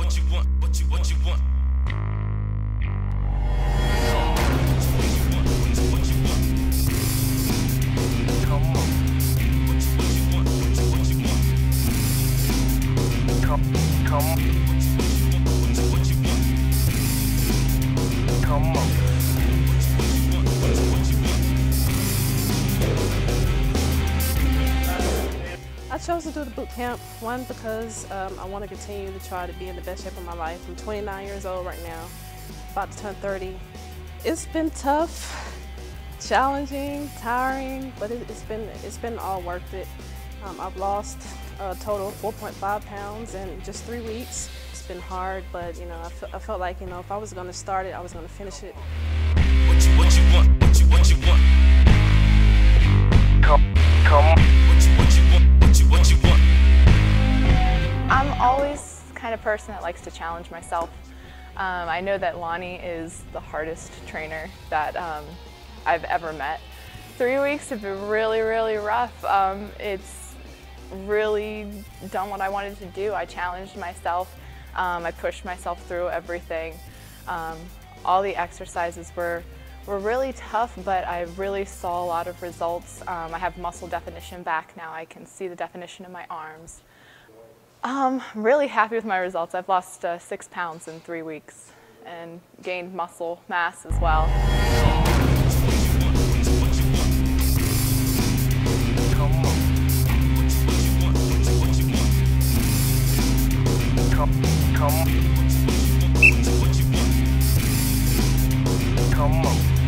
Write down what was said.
what you want, what you want. I chose to do the boot camp, one, because I want to continue to try to be in the best shape of my life. I'm 29 years old right now, about to turn 30. It's been tough, challenging, tiring, but it's been all worth it. I've lost a total of 4.5 pounds in just 3 weeks. It's been hard, but you know, I felt like, you know, if I was going to start it, I was going to finish it. What you want, what you want. Come. What you want. I'm always the kind of person that likes to challenge myself. I know that Lonnie is the hardest trainer that I've ever met. 3 weeks have been really, really rough. It's really done what I wanted to do. I challenged myself. I pushed myself through everything. All the exercises were really tough, but I really saw a lot of results. I have muscle definition back now. I can see the definition in my arms. I'm really happy with my results. I've lost 6 pounds in 3 weeks and gained muscle mass as well. Come on.